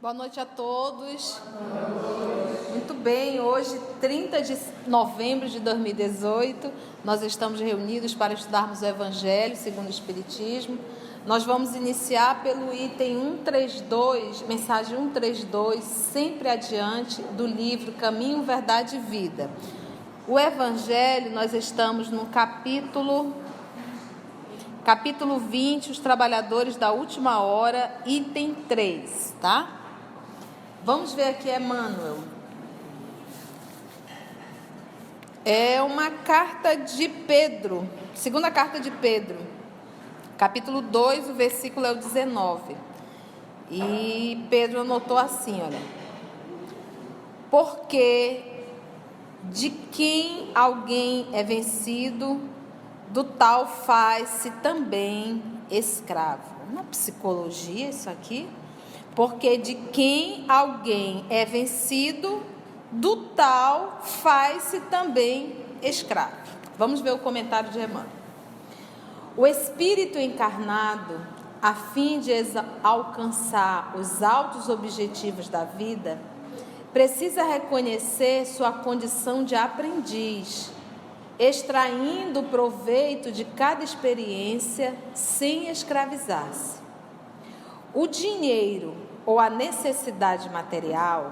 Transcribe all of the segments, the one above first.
Boa noite a todos. Muito bem, hoje, 30 de novembro de 2018, nós estamos reunidos para estudarmos o Evangelho segundo o Espiritismo. Nós vamos iniciar pelo item 132, mensagem 132, sempre adiante, do livro Caminho, Verdade e Vida. O Evangelho, nós estamos no capítulo 20, os trabalhadores da última hora, item 3, tá? Vamos ver aqui Emmanuel. É uma carta de Pedro, segunda carta de Pedro, capítulo 2, o versículo é o 19. E Pedro anotou assim, olha: porque de quem alguém é vencido, do tal faz-se também escravo. Uma psicologia isso aqui. Porque de quem alguém é vencido, do tal faz-se também escravo. Vamos ver o comentário de Emmanuel. O espírito encarnado, a fim de alcançar os altos objetivos da vida, precisa reconhecer sua condição de aprendiz, extraindo o proveito de cada experiência sem escravizar-se. O dinheiro ou a necessidade material,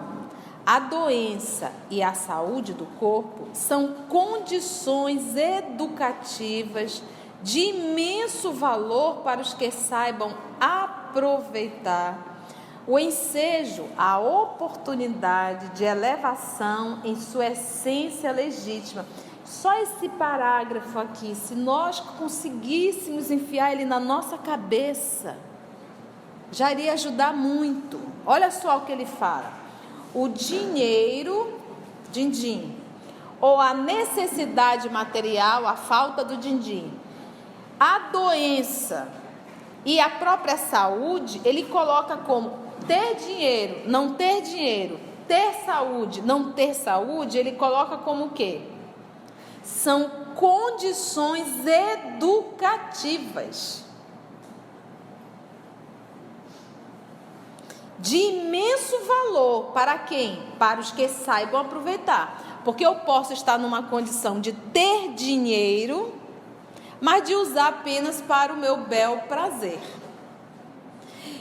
a doença e a saúde do corpo são condições educativas de imenso valor para os que saibam aproveitar o ensejo, a oportunidade de elevação em sua essência legítima. Só esse parágrafo aqui, se nós conseguíssemos enfiar ele na nossa cabeça, já iria ajudar muito. Olha só o que ele fala: o dinheiro, din-din, ou a necessidade material, a falta do din-din, a doença e a própria saúde, ele coloca como ter dinheiro, não ter dinheiro, ter saúde, não ter saúde, ele coloca como o quê? São condições educativas de imenso valor para quem? Para os que saibam aproveitar. Porque eu posso estar numa condição de ter dinheiro, mas de usar apenas para o meu bel prazer.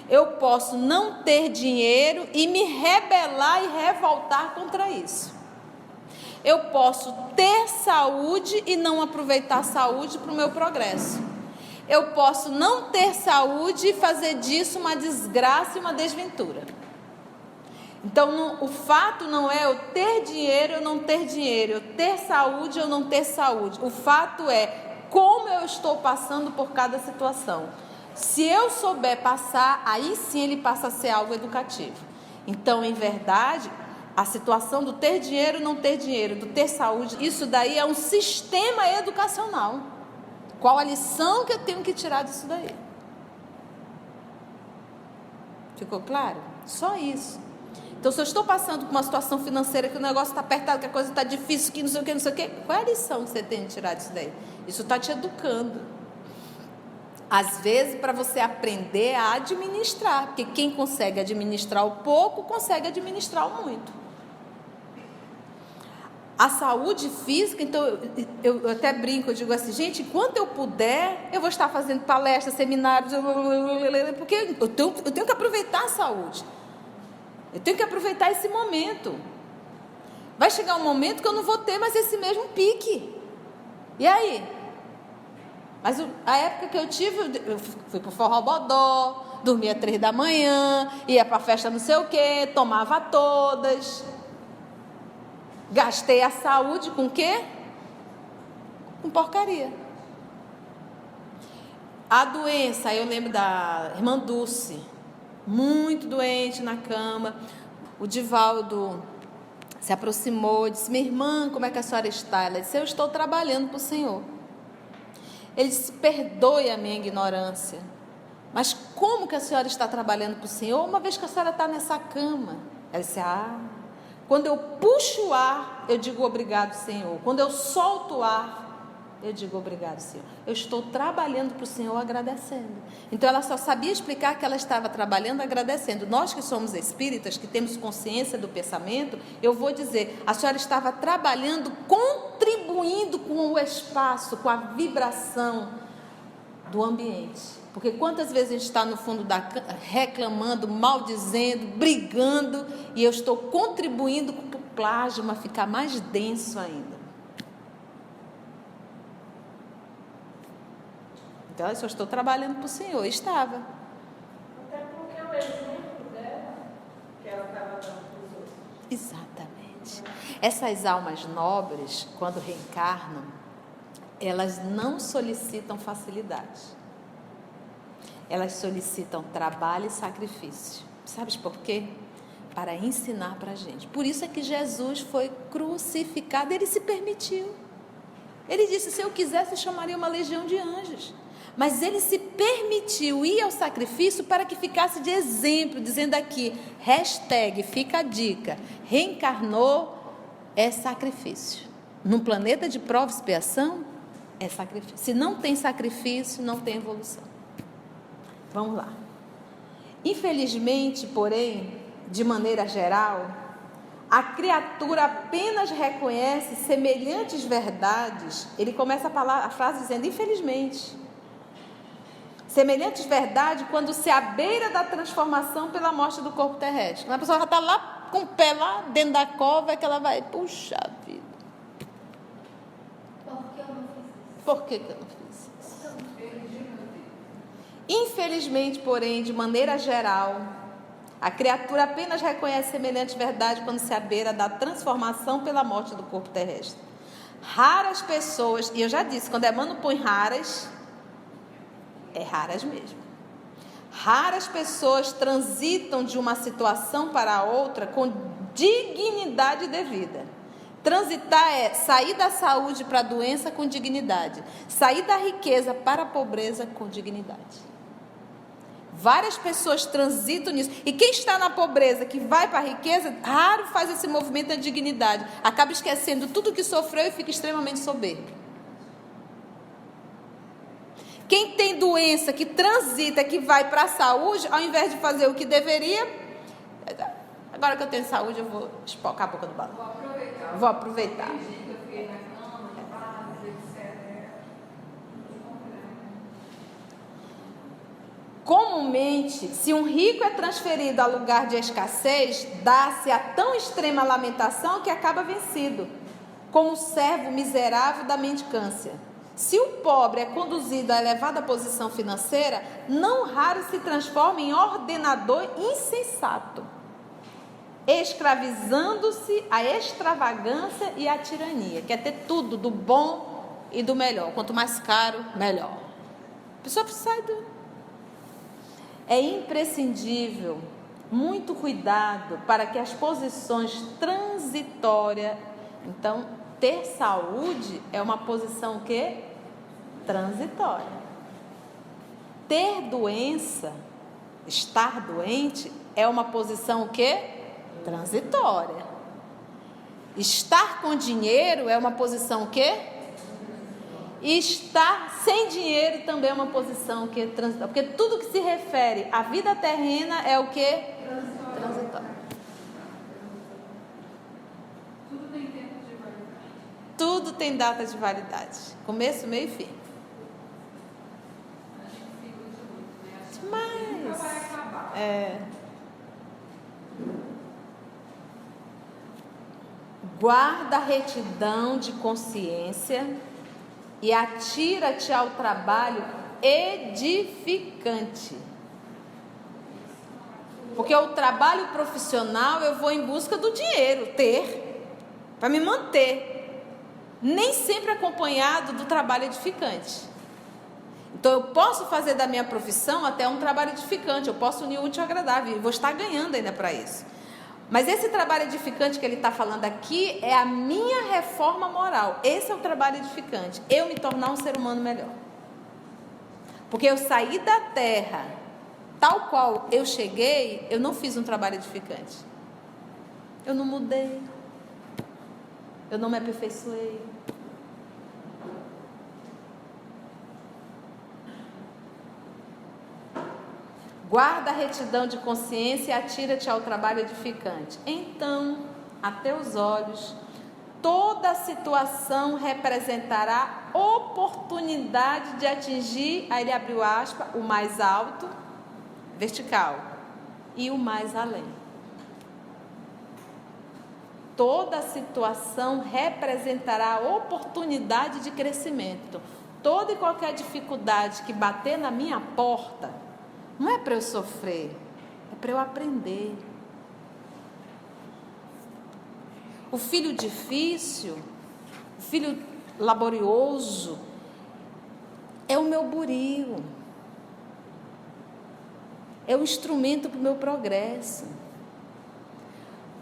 Eu posso não ter dinheiro e me rebelar e revoltar contra isso. Eu posso ter saúde e não aproveitar a saúde para o meu progresso. Eu posso não ter saúde e fazer disso uma desgraça e uma desventura. Então, o fato não é eu ter dinheiro ou não ter dinheiro, eu ter saúde ou não ter saúde. O fato é como eu estou passando por cada situação. Se eu souber passar, aí sim ele passa a ser algo educativo. Então, em verdade, a situação do ter dinheiro ou não ter dinheiro, do ter saúde, isso daí é um sistema educacional. Qual a lição que eu tenho que tirar disso daí? Ficou claro? Só isso. Então, se eu estou passando por uma situação financeira que o negócio está apertado, que a coisa está difícil, que não sei o que, não sei o que, qual é a lição que você tem de tirar disso daí? Isso está te educando. Às vezes, para você aprender a administrar, porque quem consegue administrar o pouco, consegue administrar o muito. A saúde física, então, eu até brinco, eu digo assim, gente, enquanto eu puder, eu vou estar fazendo palestras, seminários, porque eu tenho que aproveitar a saúde. Eu tenho que aproveitar esse momento. Vai chegar um momento que eu não vou ter mais esse mesmo pique. E aí? Mas a época que eu tive, eu fui para o forró bodó, dormia 3 da manhã, ia para a festa não sei o quê, tomava todas. Gastei a saúde com o quê? Com porcaria. A doença, eu lembro da irmã Dulce, muito doente na cama. O Divaldo se aproximou, disse: minha irmã, como é que a senhora está? Ela disse: eu estou trabalhando para o Senhor. Ele disse: perdoe a minha ignorância, mas como que a senhora está trabalhando para o Senhor, uma vez que a senhora está nessa cama? Ela disse: quando eu puxo o ar, eu digo obrigado, Senhor. Quando eu solto o ar, Eu digo obrigado, Senhor. Eu estou trabalhando para o Senhor agradecendo. Então ela só sabia explicar que ela estava trabalhando agradecendo. Nós que somos espíritas, que temos consciência do pensamento, eu vou dizer, a senhora estava trabalhando, contribuindo com o espaço, com a vibração do ambiente. Porque quantas vezes a gente está no fundo da cama, reclamando, maldizendo, brigando, e eu estou contribuindo para o plasma ficar mais denso ainda. Então, eu só estou trabalhando para o Senhor. Estava. Até porque o exemplo dela, que ela estava dando para os outros. Exatamente. Essas almas nobres, quando reencarnam, elas não solicitam facilidade. Elas solicitam trabalho e sacrifício. Sabes por quê? Para ensinar para a gente. Por isso é que Jesus foi crucificado. Ele se permitiu. Ele disse, se eu quisesse, eu chamaria uma legião de anjos. Mas ele se permitiu ir ao sacrifício para que ficasse de exemplo, dizendo aqui, hashtag, fica a dica, reencarnou é sacrifício. Num planeta de prova e expiação, é sacrifício. Se não tem sacrifício, não tem evolução. Vamos lá. Infelizmente, porém, de maneira geral, a criatura apenas reconhece semelhantes verdades. Ele começa a frase dizendo, infelizmente. Semelhantes verdades quando se abeira da transformação pela morte do corpo terrestre. Quando a pessoa já está lá com o pé lá dentro da cova, é que ela vai, puxa vida. Por que eu não fiz isso? Infelizmente, porém, de maneira geral, a criatura apenas reconhece semelhantes verdades quando se abeira da transformação pela morte do corpo terrestre. Raras pessoas, e eu já disse, quando Emmanuel põe raras, é raras mesmo. Raras pessoas transitam de uma situação para outra com dignidade devida. Transitar é sair da saúde para a doença com dignidade. Sair da riqueza para a pobreza com dignidade. Várias pessoas transitam nisso. E quem está na pobreza, que vai para a riqueza, raro faz esse movimento da dignidade. Acaba esquecendo tudo que sofreu e fica extremamente soberbo. Quem tem doença, que transita, que vai para a saúde, ao invés de fazer o que deveria, agora que eu tenho saúde, eu vou espocar a boca do balão. Vou aproveitar. Comumente, se um rico é transferido a lugar de escassez, dá-se a tão extrema lamentação que acaba vencido, como o servo miserável da mendicância. Se o pobre é conduzido a elevada posição financeira, não raro se transforma em ordenador insensato, escravizando-se à extravagância e à tirania. Quer ter tudo do bom e do melhor. Quanto mais caro, melhor. A pessoa sai do... É imprescindível muito cuidado para que as posições transitórias... Então, ter saúde é uma posição o quê? Transitória. Ter doença, estar doente, é uma posição o quê? Transitória. Estar com dinheiro é uma posição o quê? Estar sem dinheiro também é uma posição o quê? Transitória. Porque tudo que se refere à vida terrena é o quê? Transitória. Tudo tem data de validade. Começo, meio e fim. Mas guarda a retidão de consciência e atira-te ao trabalho edificante. Porque o trabalho profissional eu vou em busca do dinheiro, ter, para me manter. Nem sempre acompanhado do trabalho edificante. Então eu posso fazer da minha profissão até um trabalho edificante, eu posso unir o útil ao agradável, e vou estar ganhando ainda para isso. Mas esse trabalho edificante que ele está falando aqui é a minha reforma moral. Esse é o trabalho edificante, eu me tornar um ser humano melhor. Porque eu saí da terra, tal qual eu cheguei, eu não fiz um trabalho edificante. Eu não mudei. Eu não me aperfeiçoei. Guarda a retidão de consciência e atira-te ao trabalho edificante. Então, a teus olhos, toda situação representará oportunidade de atingir, aí ele abriu aspas, o mais alto, vertical, e o mais além. Toda situação representará oportunidade de crescimento. Toda e qualquer dificuldade que bater na minha porta, não é para eu sofrer, é para eu aprender. O filho difícil, o filho laborioso, é o meu buril, é o instrumento para o meu progresso.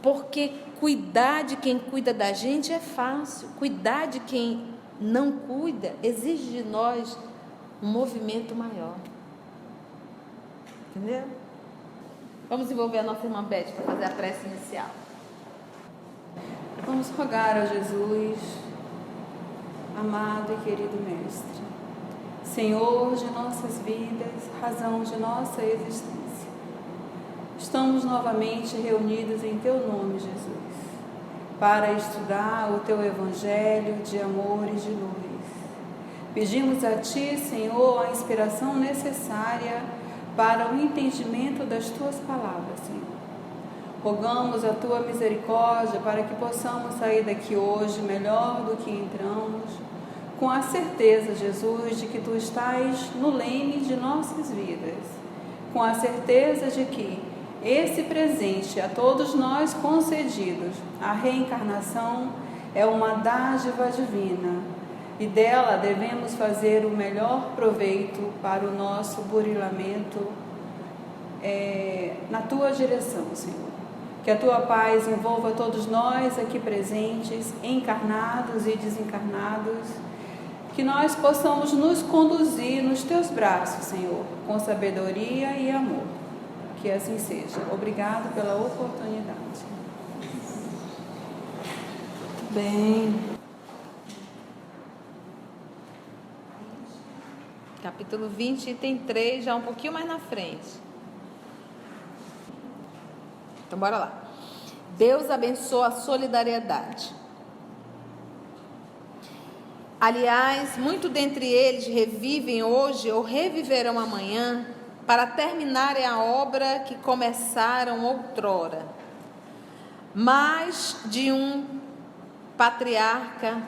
Porque cuidar de quem cuida da gente é fácil, cuidar de quem não cuida exige de nós um movimento maior. Entendeu? Vamos envolver a nossa irmã Beth para fazer a prece inicial. Vamos rogar a Jesus, amado e querido Mestre, Senhor de nossas vidas, razão de nossa existência. Estamos novamente reunidos em Teu nome, Jesus, para estudar o Teu Evangelho de amor e de luz. Pedimos a Ti, Senhor, a inspiração necessária para o entendimento das Tuas palavras, Senhor. Rogamos a Tua misericórdia para que possamos sair daqui hoje melhor do que entramos, com a certeza, Jesus, de que Tu estás no leme de nossas vidas, com a certeza de que esse presente a todos nós concedidos, a reencarnação, é uma dádiva divina e dela devemos fazer o melhor proveito para o nosso burilamento na Tua direção, Senhor. Que a Tua paz envolva todos nós aqui presentes, encarnados e desencarnados, que nós possamos nos conduzir nos Teus braços, Senhor, com sabedoria e amor. Que assim seja. Obrigado pela oportunidade. Bem. Capítulo 20, item 3, já um pouquinho mais na frente. Então, bora lá. Deus abençoa a solidariedade. Aliás, muito dentre eles revivem hoje ou reviverão amanhã para terminarem a obra que começaram outrora. Mais de um patriarca,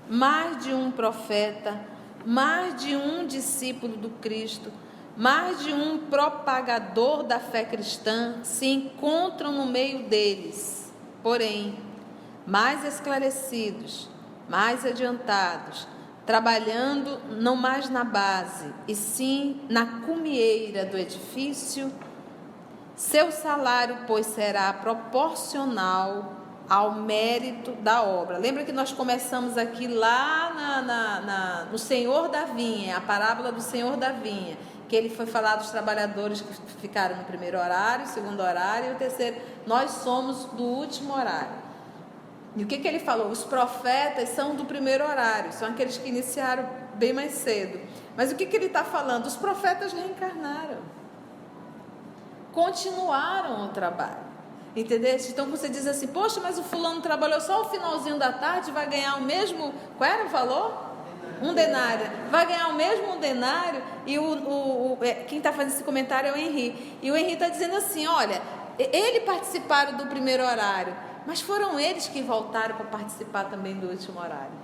mais de um profeta, mais de um discípulo do Cristo, mais de um propagador da fé cristã se encontram no meio deles. Porém, mais esclarecidos, mais adiantados, trabalhando não mais na base, e sim na cumieira do edifício, seu salário, pois, será proporcional ao mérito da obra. Lembra que nós começamos aqui lá no Senhor da Vinha, a parábola do Senhor da Vinha, que ele foi falar dos trabalhadores que ficaram no primeiro horário, segundo horário e o terceiro. Nós somos do último horário. E o que ele falou? Os profetas são do primeiro horário, são aqueles que iniciaram bem mais cedo. Mas o que ele está falando? Os profetas reencarnaram, continuaram o trabalho. Entendeu? Então você diz assim, poxa, mas o fulano trabalhou só o finalzinho da tarde, vai ganhar o mesmo, qual era o valor? Um denário. Vai ganhar o mesmo denário. E quem está fazendo esse comentário é o Henri. E o Henri está dizendo assim, olha, ele participaram do primeiro horário, mas foram eles que voltaram para participar também do último horário.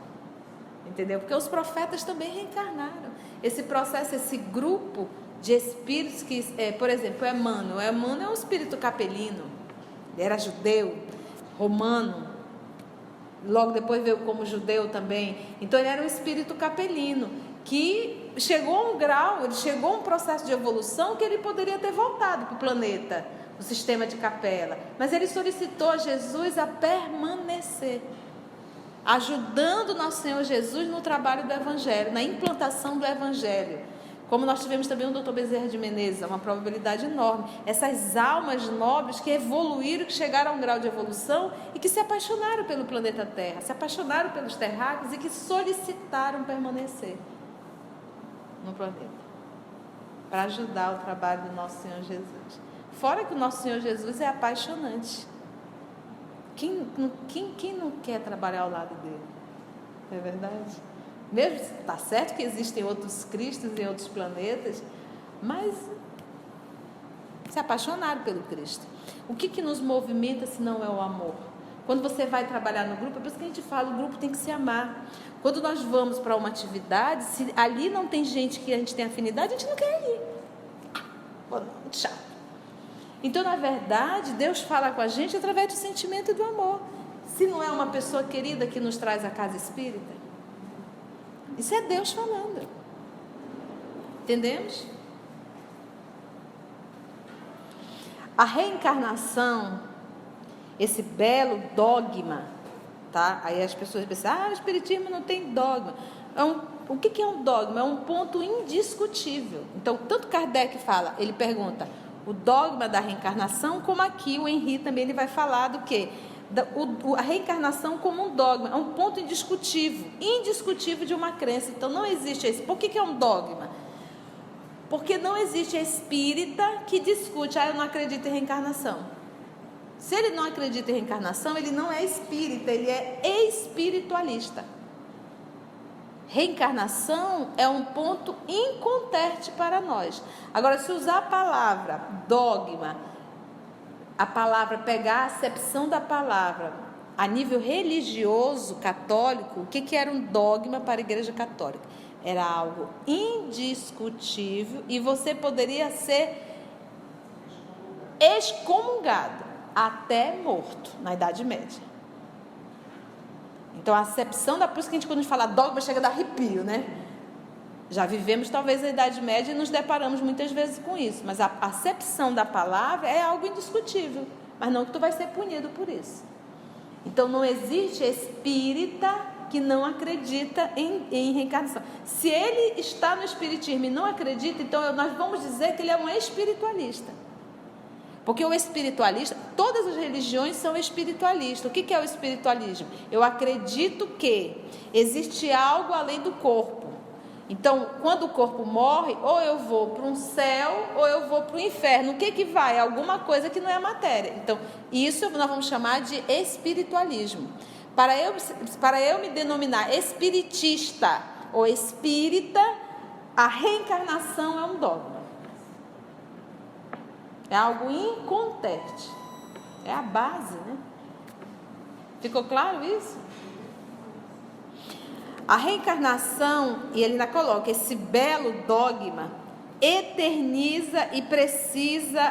Entendeu? Porque os profetas também reencarnaram. Esse processo, esse grupo de espíritos que, por exemplo, Emmanuel é um espírito capelino. Ele era judeu, romano, logo depois veio como judeu também. Então ele era um espírito capelino, que chegou a um grau, ele chegou a um processo de evolução que ele poderia ter voltado para o planeta, o sistema de capela. Mas ele solicitou a Jesus a permanecer, ajudando nosso Senhor Jesus no trabalho do Evangelho, na implantação do Evangelho. Como nós tivemos também o Dr. Bezerra de Menezes, uma probabilidade enorme. Essas almas nobres que evoluíram, que chegaram a um grau de evolução e que se apaixonaram pelo planeta Terra, se apaixonaram pelos terráqueos e que solicitaram permanecer no planeta. para ajudar o trabalho do nosso Senhor Jesus. Fora que o nosso Senhor Jesus é apaixonante. Quem não quer trabalhar ao lado dele? Não é verdade? Mesmo está certo que existem outros Cristos em outros planetas, mas se apaixonaram pelo Cristo. O que nos movimenta se não é o amor? Quando você vai trabalhar no grupo, é por isso que a gente fala, o grupo tem que se amar. Quando nós vamos para uma atividade, se ali não tem gente que a gente tem afinidade, a gente não quer ir. Muito chato. Então, na verdade, Deus fala com a gente através do sentimento e do amor. Se não é uma pessoa querida que nos traz a casa espírita, isso é Deus falando. Entendemos? A reencarnação, esse belo dogma, tá? Aí as pessoas pensam, o espiritismo não tem dogma. O que é um dogma? É um ponto indiscutível. Então, tanto Kardec fala, ele pergunta, o dogma da reencarnação, como aqui o Henri também ele vai falar do quê? A reencarnação como um dogma, é um ponto indiscutível de uma crença. Então, não existe esse. Por que é um dogma? Porque não existe espírita que discute, eu não acredito em reencarnação. Se ele não acredita em reencarnação, ele não é espírita, ele é espiritualista. Reencarnação é um ponto inconteste para nós. Agora, se usar a palavra dogma, a palavra, pegar a acepção da palavra a nível religioso, católico, o que era um dogma para a Igreja Católica? Era algo indiscutível e você poderia ser excomungado até morto na Idade Média. Então, a acepção por isso que quando a gente fala dogma, chega a dar arrepio, né? Já vivemos talvez a Idade Média e nos deparamos muitas vezes com isso, mas a acepção da palavra é algo indiscutível, mas não que tu vai ser punido por isso. Então, não existe espírita que não acredita em reencarnação. Se ele está no espiritismo e não acredita, então nós vamos dizer que ele é um espiritualista. Porque o espiritualista, todas as religiões são espiritualistas. O que é o espiritualismo? Eu acredito que existe algo além do corpo. Então, quando o corpo morre, ou eu vou para um céu, ou eu vou para o inferno. O que vai? Alguma coisa que não é matéria. Então, isso nós vamos chamar de espiritualismo. Para eu me denominar espiritista ou espírita, a reencarnação é um dogma. É algo inconteste. É a base, né? Ficou claro isso? A reencarnação, e ele ainda coloca, esse belo dogma, eterniza e precisa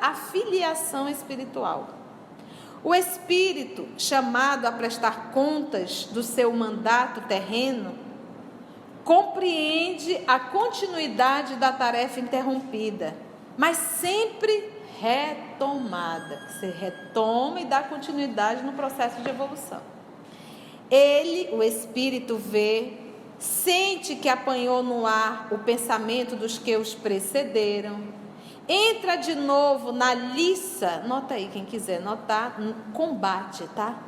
a filiação espiritual. O espírito, chamado a prestar contas do seu mandato terreno, compreende a continuidade da tarefa interrompida, mas sempre retomada. Você retoma e dá continuidade no processo de evolução. Ele, o espírito, vê, sente que apanhou no ar o pensamento dos que os precederam, entra de novo na liça, nota aí quem quiser notar, no combate, tá?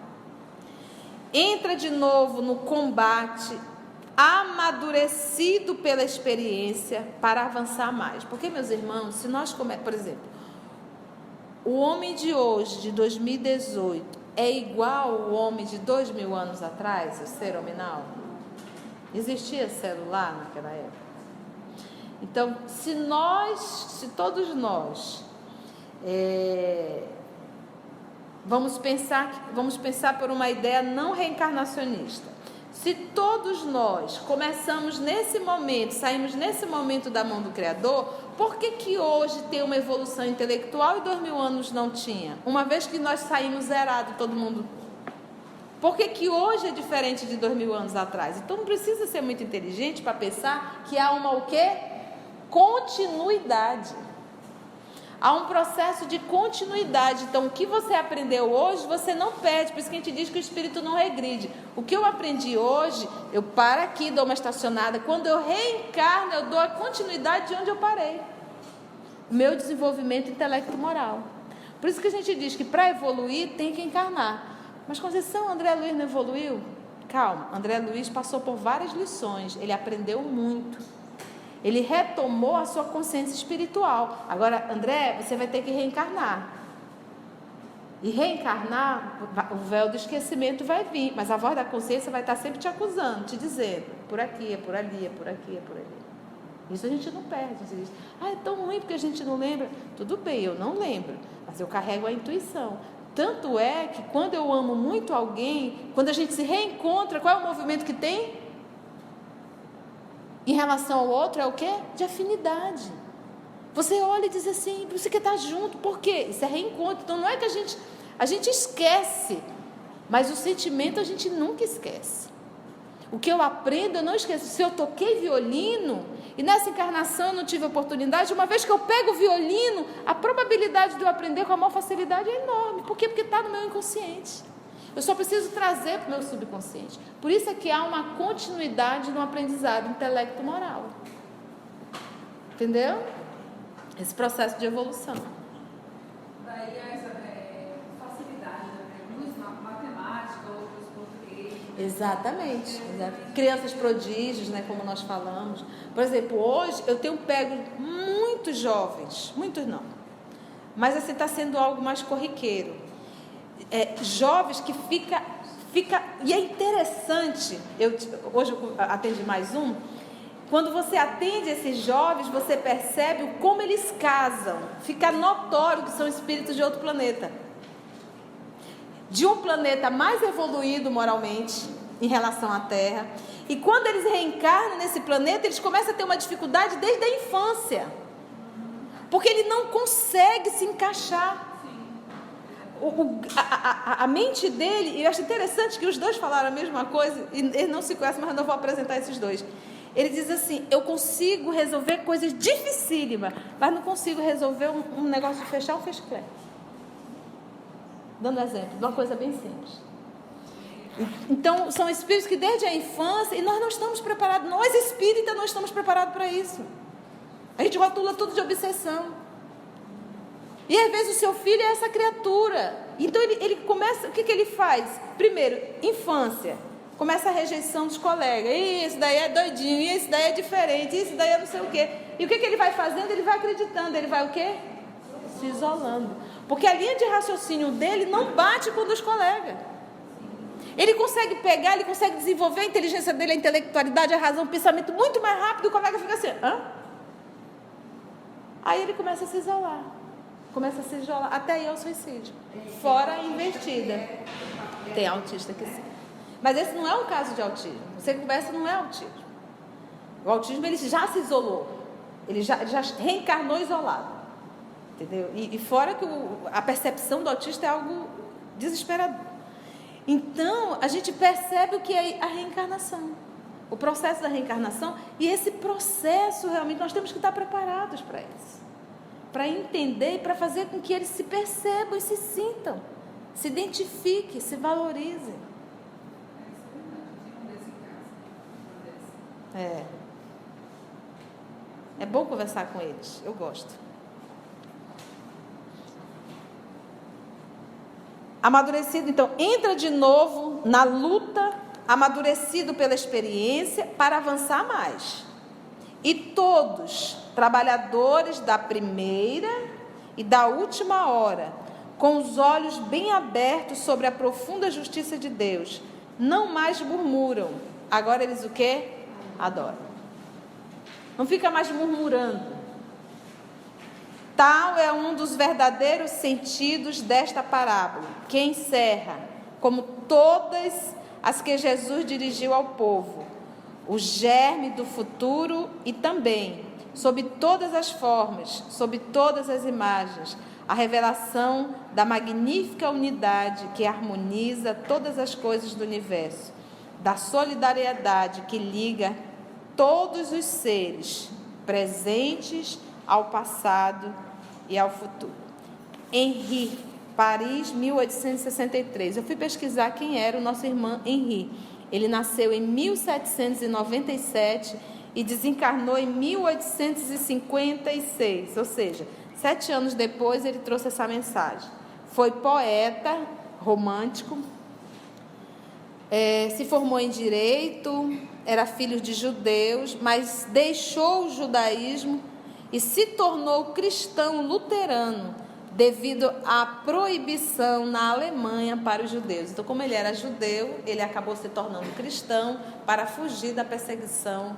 Entra de novo no combate, amadurecido pela experiência para avançar mais. Porque, meus irmãos, se nós por exemplo, o homem de hoje, de 2018, é igual ao homem de 2000 anos atrás, o ser hominal? Existia celular naquela época? Então, se todos nós vamos pensar por uma ideia não reencarnacionista. Se todos nós começamos nesse momento, saímos nesse momento da mão do Criador, por que hoje tem uma evolução intelectual e 2000 anos não tinha? Uma vez que nós saímos zerado, todo mundo. Por que hoje é diferente de 2000 anos atrás? Então não precisa ser muito inteligente para pensar que há uma o quê? Continuidade. Há um processo de continuidade. Então, o que você aprendeu hoje, você não perde. Por isso que a gente diz que o espírito não regride. O que eu aprendi hoje, eu paro aqui, dou uma estacionada. Quando eu reencarno, eu dou a continuidade de onde eu parei. O meu desenvolvimento intelecto-moral. Por isso que a gente diz que para evoluir, tem que encarnar. Mas, Conceição, André Luiz não evoluiu? Calma, André Luiz passou por várias lições. Ele aprendeu muito. Ele retomou a sua consciência espiritual. Agora, André, você vai ter que reencarnar. E reencarnar, o véu do esquecimento vai vir, mas a voz da consciência vai estar sempre te acusando, te dizendo, por aqui, é por ali, é por aqui, é por ali. Isso a gente não perde. Você diz, é tão ruim porque a gente não lembra. Tudo bem, eu não lembro, mas eu carrego a intuição. Tanto é que quando eu amo muito alguém, quando a gente se reencontra, qual é o movimento que tem? Em relação ao outro é o quê? De afinidade. Você olha e diz assim, você quer estar junto, por quê? Isso é reencontro. Então não é que a gente esquece, mas o sentimento a gente nunca esquece. O que eu aprendo eu não esqueço. Se eu toquei violino e nessa encarnação eu não tive oportunidade, uma vez que eu pego o violino, a probabilidade de eu aprender com a maior facilidade é enorme. Por quê? Porque está no meu inconsciente. Eu só preciso trazer para o meu subconsciente. Por isso é que há uma continuidade no aprendizado intelecto-moral. Entendeu? Esse processo de evolução. Daí essa facilidade, uns na matemática, outros português. Exatamente. Crianças prodígios, né, como nós falamos. Por exemplo, hoje eu tenho pego muitos jovens, muitos não, mas assim está sendo algo mais corriqueiro. Jovens que fica, e é interessante, hoje eu atendi mais um. Quando você atende esses jovens, você percebe como eles casam. Fica notório que são espíritos de outro planeta. De um planeta mais evoluído moralmente, em relação à Terra. E quando eles reencarnam nesse planeta, eles começam a ter uma dificuldade desde a infância. Porque ele não consegue se encaixar. A mente dele, e eu acho interessante que os dois falaram a mesma coisa, e eles não se conhecem, mas eu não vou apresentar esses dois. Ele diz assim, eu consigo resolver coisas dificílimas, mas não consigo resolver um negócio de fechar um fechiclé. Dando exemplo, de uma coisa bem simples. Então, são espíritos que desde a infância, e nós não estamos preparados, nós espíritas não estamos preparados para isso. A gente rotula tudo de obsessão. E às vezes o seu filho é essa criatura. Então ele começa, o que ele faz? Primeiro, infância. Começa a rejeição dos colegas. Esse daí é doidinho, esse daí é diferente, esse daí é não sei o quê. E o que ele vai fazendo? Ele vai acreditando, ele vai o quê? Se isolando. Porque a linha de raciocínio dele não bate com a dos colegas. Ele consegue pegar, ele consegue desenvolver a inteligência dele, a intelectualidade, a razão, o pensamento muito mais rápido, e o colega fica assim, hã? Aí ele começa a se isolar. Até aí é o suicídio. Fora a invertida. Tem autista que sim. Mas esse não é um caso de autismo. Você conversa, não é autismo. O autismo, ele já se isolou. Ele já reencarnou isolado. Entendeu? E fora que a percepção do autista é algo desesperador. Então, a gente percebe o que é a reencarnação. O processo da reencarnação. E esse processo, realmente, nós temos que estar preparados para isso. Para entender e para fazer com que eles se percebam e se sintam. Se identifiquem, se valorizem. É bom conversar com eles, eu gosto. Amadurecido, então, entra de novo na luta, amadurecido pela experiência, para avançar mais. E todos, trabalhadores da primeira e da última hora, com os olhos bem abertos sobre a profunda justiça de Deus, não mais murmuram. Agora eles o quê? Adoram. Não fica mais murmurando. Tal é um dos verdadeiros sentidos desta parábola, que encerra, como todas as que Jesus dirigiu ao povo, o germe do futuro e também, sob todas as formas, sob todas as imagens, a revelação da magnífica unidade que harmoniza todas as coisas do universo, da solidariedade que liga todos os seres presentes ao passado e ao futuro. Henri, Paris, 1863. Eu fui pesquisar quem era o nosso irmão Henri. Ele nasceu em 1797 e desencarnou em 1856, ou seja, 7 anos depois ele trouxe essa mensagem. Foi poeta, romântico, se formou em Direito, era filho de judeus, mas deixou o judaísmo e se tornou cristão luterano, devido à proibição na Alemanha para os judeus. Então, como ele era judeu, ele acabou se tornando cristão para fugir da perseguição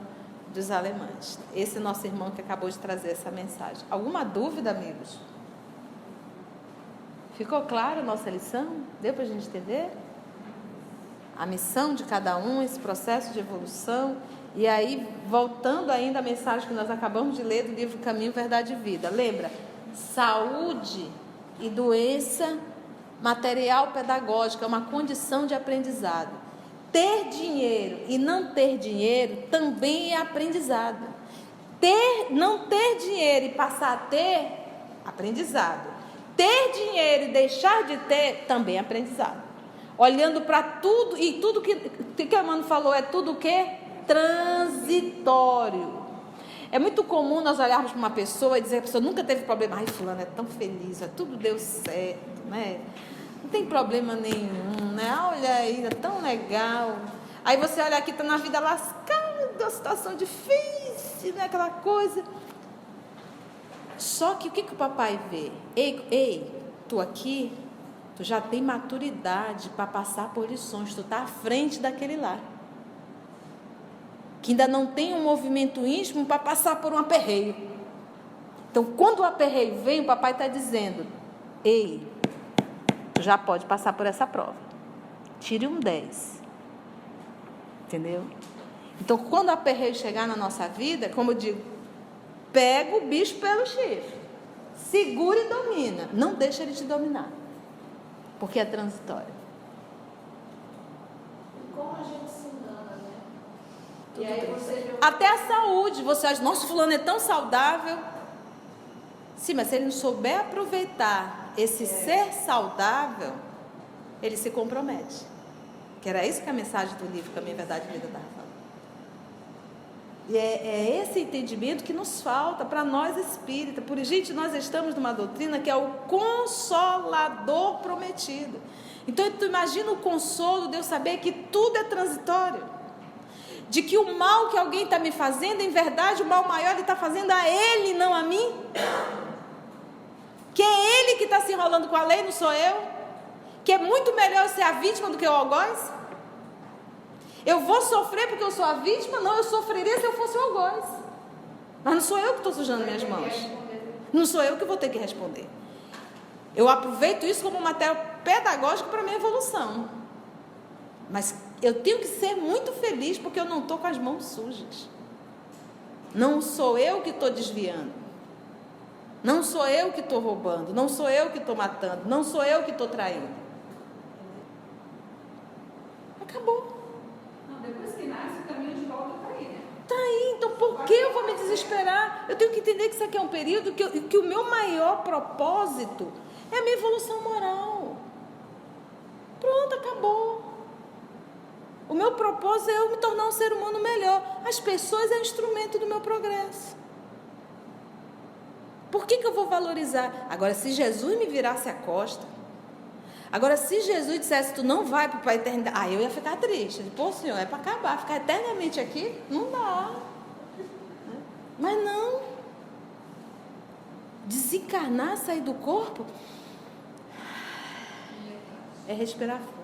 dos alemães. Esse é nosso irmão que acabou de trazer essa mensagem. Alguma dúvida, amigos? Ficou claro a nossa lição? Deu para a gente entender? A missão de cada um, esse processo de evolução. E aí, voltando ainda à mensagem que nós acabamos de ler do livro Caminho, Verdade e Vida. Lembra? Saúde e doença material pedagógica é uma condição de aprendizado. Ter dinheiro e não ter dinheiro também é aprendizado. Não ter dinheiro e passar a ter, aprendizado. Ter dinheiro e deixar de ter, também é aprendizado. Olhando para tudo, e tudo que a Mano falou é tudo o quê? Transitório. É muito comum nós olharmos para uma pessoa e dizer que a pessoa nunca teve problema. Ai, fulano é tão feliz, tudo deu certo, né? Não tem problema nenhum, né? Olha aí, é tão legal. Aí você olha aqui, está na vida lascada, uma situação difícil, né? Aquela coisa. Só que o que o papai vê? Ei, tu aqui, tu já tem maturidade para passar por lições, tu está à frente daquele lá. Que ainda não tem um movimento íntimo para passar por um aperreio. Então, quando o aperreio vem, o papai está dizendo, ei, tu já pode passar por essa prova. Tire um 10. Entendeu? Então, quando o aperreio chegar na nossa vida, como eu digo, pega o bicho pelo chifre, segura e domina, não deixa ele te dominar, porque é transitório. Como a gente se engana, né? E aí você vê até a saúde, você acha, nossa, fulano é tão saudável. Sim, mas se ele não souber aproveitar esse ser saudável, ele se compromete. Que era isso que a mensagem do livro Caminho, Verdade e Vida estava falando. E é esse entendimento que nos falta para nós espíritas. Por gente, nós estamos numa doutrina que é o Consolador prometido. Então, tu imagina o consolo de eu saber que tudo é transitório. De que o mal que alguém está me fazendo, em verdade, o mal maior ele está fazendo a ele, não a mim. Que é ele que está se enrolando com a lei, não sou eu. Que é muito melhor eu ser a vítima do que o algoz. Eu vou sofrer porque eu sou a vítima? Não, eu sofreria se eu fosse o algoz. Mas não sou eu que estou sujando minhas mãos. Não sou eu que vou ter que responder. Eu aproveito isso como material pedagógico para a minha evolução. Mas eu tenho que ser muito feliz porque eu não estou com as mãos sujas. Não sou eu que estou desviando. Não sou eu que estou roubando. Não sou eu que estou matando. Não sou eu que estou traindo. Acabou. Depois que nasce, o caminho de volta está aí, né? Está aí, então por que eu vou me desesperar? Eu tenho que entender que isso aqui é um período que o meu maior propósito é a minha evolução moral. Pronto, acabou. O meu propósito é eu me tornar um ser humano melhor. As pessoas é instrumento do meu progresso. Por que eu vou valorizar? Agora, se Jesus me virasse a costa, agora, se Jesus dissesse, tu não vai para a eternidade, eu ia ficar triste. Pô, Senhor, é para acabar, ficar eternamente aqui? Não dá. Mas não. Desencarnar, sair do corpo, é respirar fundo.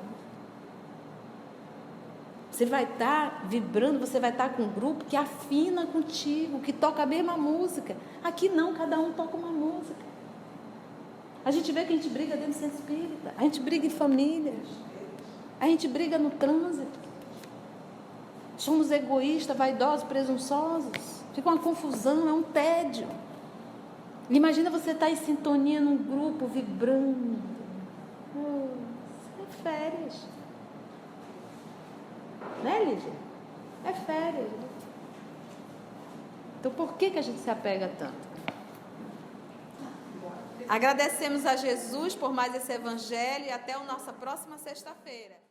Você vai estar vibrando, você vai estar com um grupo que afina contigo, que toca a mesma música. Aqui não, cada um toca uma música. A gente vê que a gente briga dentro do centro espírita, a gente briga em família, a gente briga no trânsito. Somos egoístas, vaidosos, presunçosos. Fica uma confusão, é um tédio. Imagina você estar em sintonia num grupo, vibrando. É férias. Né, Lígia? É férias. Então, por que a gente se apega tanto? Agradecemos a Jesus por mais esse evangelho e até a nossa próxima sexta-feira.